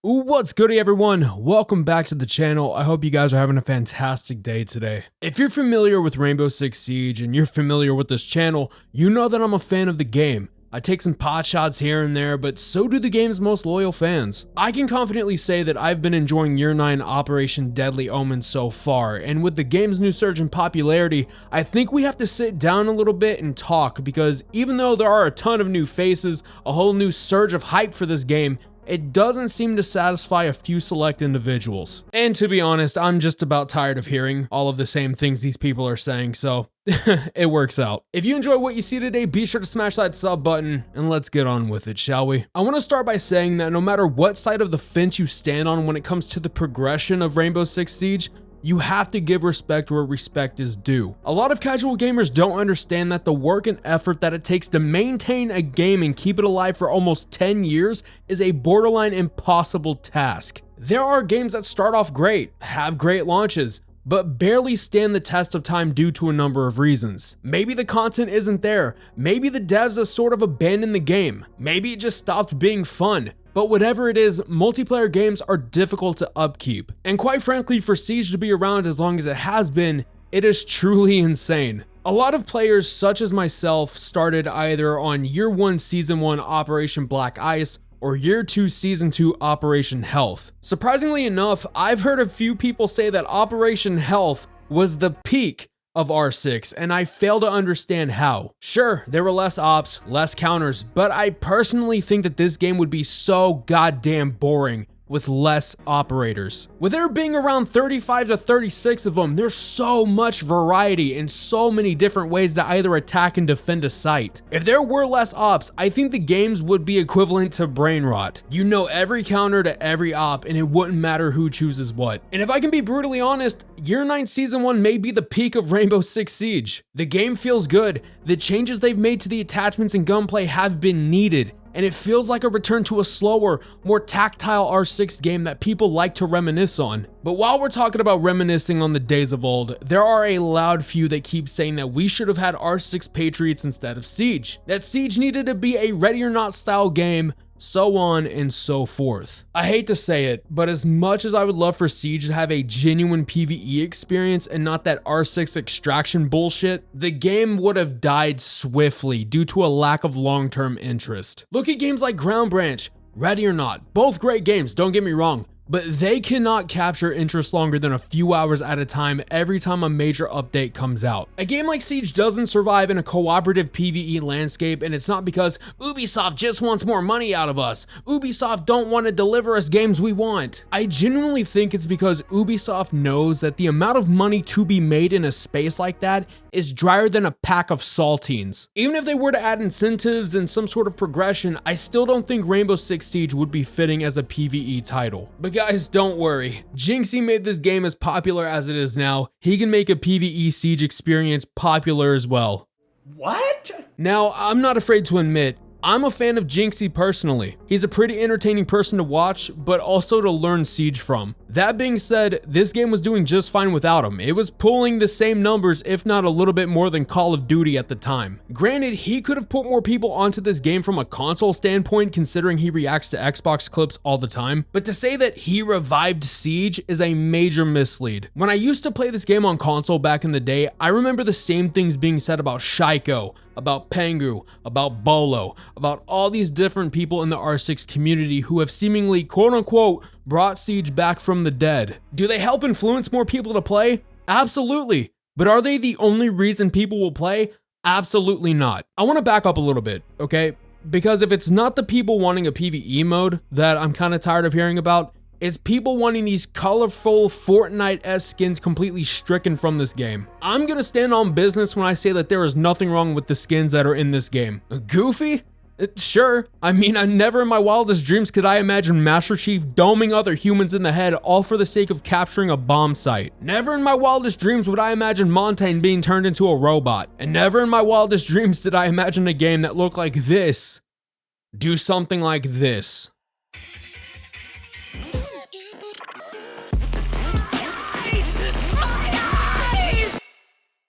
What's good, everyone? Welcome back to the channel. I hope you guys are having a fantastic day today. If you're familiar with Rainbow Six Siege and you're familiar with this channel, you know that I'm a fan of the game. I take some pot shots here and there, but so do the game's most loyal fans. I can confidently say that I've been enjoying Year 9 Operation Deadly Omen so far, and with the game's new surge in popularity, I think we have to sit down a little bit and talk, because even though there are a ton of new faces, a whole new surge of hype for this game, it doesn't seem to satisfy a few select individuals. And to be honest, I'm just about tired of hearing all of the same things these people are saying, so it works out. If you enjoy what you see today, be sure to smash that sub button and let's get on with it, shall we? I want to start by saying that no matter what side of the fence you stand on when it comes to the progression of Rainbow Six Siege, you have to give respect where respect is due. A lot of casual gamers don't understand that the work and effort that it takes to maintain a game and keep it alive for almost 10 years is a borderline impossible task. There are games that start off great, have great launches, but barely stand the test of time due to a number of reasons. Maybe the content isn't there, maybe the devs have sort of abandoned the game, maybe it just stopped being fun. But whatever it is, multiplayer games are difficult to upkeep. And quite frankly, for Siege to be around as long as it has been, it is truly insane. A lot of players, such as myself, started either on Year 1 Season 1 Operation Black Ice or Year 2 Season 2 Operation Health. Surprisingly enough, I've heard a few people say that Operation Health was the peak of R6, and I fail to understand how. Sure, there were less ops, less counters, but I personally think that this game would be so goddamn boring with less operators. With there being around 35 to 36 of them, there's so much variety and so many different ways to either attack and defend a site. If there were less ops, I think the games would be equivalent to brain rot. You know every counter to every op and it wouldn't matter who chooses what. And if I can be brutally honest, Year 9 Season 1 may be the peak of Rainbow Six Siege. The game feels good, the changes they've made to the attachments and gunplay have been needed, and it feels like a return to a slower, more tactile R6 game that people like to reminisce on. But while we're talking about reminiscing on the days of old, there are a loud few that keep saying that we should have had R6 Patriots instead of Siege, that Siege needed to be a Ready or Not style game, so on and so forth. I hate to say it, but as much as I would love for Siege to have a genuine PvE experience and not that R6 extraction bullshit, the game would have died swiftly due to a lack of long-term interest. Look at games like Ground Branch, Ready or Not, both great games, don't get me wrong, but they cannot capture interest longer than a few hours at a time every time a major update comes out. A game like Siege doesn't survive in a cooperative PvE landscape, and it's not because Ubisoft just wants more money out of us. Ubisoft don't want to deliver us games we want. I genuinely think it's because Ubisoft knows that the amount of money to be made in a space like that is drier than a pack of saltines. Even if they were to add incentives and some sort of progression, I still don't think Rainbow Six Siege would be fitting as a PvE title. But guys, don't worry. Jinxie made this game as popular as it is now. He can make a PvE Siege experience popular as well. What? Now, I'm not afraid to admit, I'm a fan of Jinxie personally. He's a pretty entertaining person to watch, but also to learn Siege from. That being said, this game was doing just fine without him. It was pulling the same numbers, if not a little bit more than Call of Duty at the time. Granted, he could have put more people onto this game from a console standpoint, considering he reacts to Xbox clips all the time, but to say that he revived Siege is a major mislead. When I used to play this game on console back in the day, I remember the same things being said about Shaiko, about Pengu, about Bolo, about all these different people in the R6 community who have seemingly quote-unquote brought Siege back from the dead. Do they help influence more people to play? Absolutely. But are they the only reason people will play? Absolutely not. I want to back up a little bit, okay? Because if it's not the people wanting a PvE mode that I'm kind of tired of hearing about, it's people wanting these colorful Fortnite-esque skins completely stricken from this game. I'm gonna stand on business when I say that there is nothing wrong with the skins that are in this game. Goofy? Sure. I mean, I never in my wildest dreams could I imagine Master Chief doming other humans in the head all for the sake of capturing a bomb site. Never in my wildest dreams would I imagine Montaigne being turned into a robot. And never in my wildest dreams did I imagine a game that looked like this do something like this.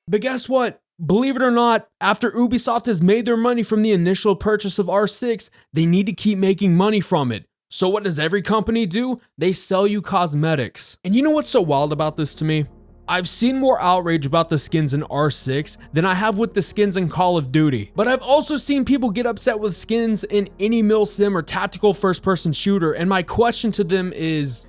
But guess what? Believe it or not, after Ubisoft has made their money from the initial purchase of R6, they need to keep making money from it. So what does every company do? They sell you cosmetics. And you know what's so wild about this to me? I've seen more outrage about the skins in R6 than I have with the skins in Call of Duty. But I've also seen people get upset with skins in any milsim or tactical first-person shooter, and my question to them is,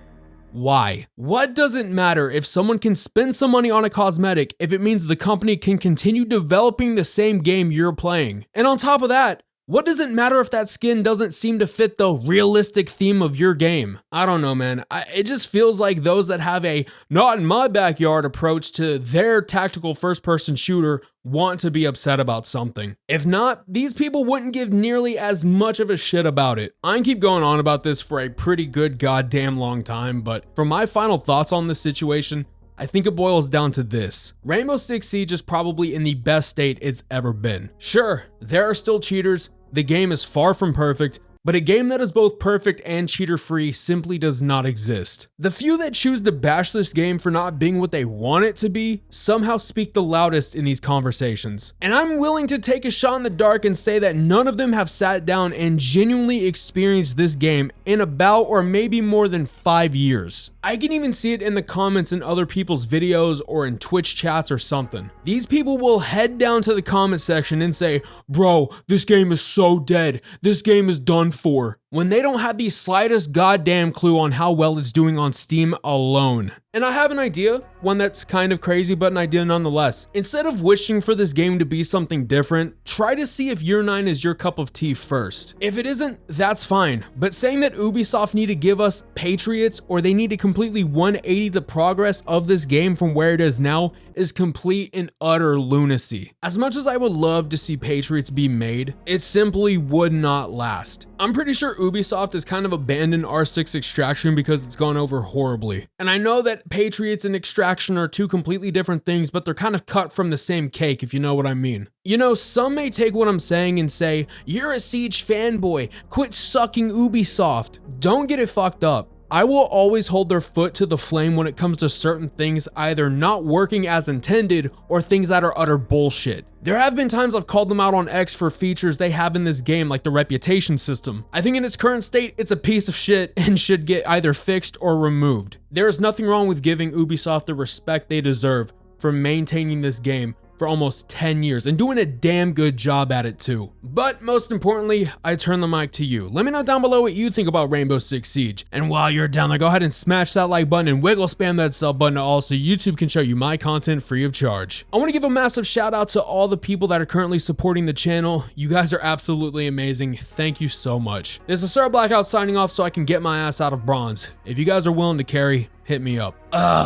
why? What does it matter if someone can spend some money on a cosmetic if it means the company can continue developing the same game you're playing? And on top of that, what does it matter if that skin doesn't seem to fit the realistic theme of your game? I don't know, man. It just feels like those that have a not in my backyard approach to their tactical first-person shooter want to be upset about something. If not, these people wouldn't give nearly as much of a shit about it. I can keep going on about this for a pretty good goddamn long time, but for my final thoughts on this situation, I think it boils down to this. Rainbow Six Siege is probably in the best state it's ever been. Sure, there are still cheaters, the game is far from perfect, but a game that is both perfect and cheater-free simply does not exist. The few that choose to bash this game for not being what they want it to be somehow speak the loudest in these conversations. And I'm willing to take a shot in the dark and say that none of them have sat down and genuinely experienced this game in about or maybe more than 5 years. I can even see it in the comments in other people's videos or in Twitch chats or something. These people will head down to the comment section and say, bro, this game is so dead. This game is done for, when they don't have the slightest goddamn clue on how well it's doing on Steam alone. And I have an idea, one that's kind of crazy, but an idea nonetheless. Instead of wishing for this game to be something different, try to see if Year 9 is your cup of tea first. If it isn't, that's fine. But saying that Ubisoft need to give us Patriots or they need to completely 180 the progress of this game from where it is now is complete and utter lunacy. As much as I would love to see Patriots be made, it simply would not last. I'm pretty sure Ubisoft has kind of abandoned R6 Extraction because it's gone over horribly. And I know that Patriots and Extraction are two completely different things, but they're kind of cut from the same cake, if you know what I mean. You know, some may take what I'm saying and say, you're a Siege fanboy, quit sucking Ubisoft. Don't get it fucked up. I will always hold their foot to the flame when it comes to certain things either not working as intended or things that are utter bullshit. There have been times I've called them out on X for features they have in this game, like the reputation system. I think in its current state, it's a piece of shit and should get either fixed or removed. There is nothing wrong with giving Ubisoft the respect they deserve for maintaining this game for almost 10 years and doing a damn good job at it too. But most importantly, I turn the mic to you. Let me know down below what you think about Rainbow Six Siege. And while you're down there, go ahead and smash that like button and wiggle spam that sub button also YouTube can show you my content free of charge. I want to give a massive shout out to all the people that are currently supporting the channel. You guys are absolutely amazing. Thank you so much. This is Sir Blackout signing off so I can get my ass out of bronze. If you guys are willing to carry, hit me up.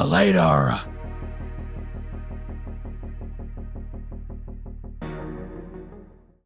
Later.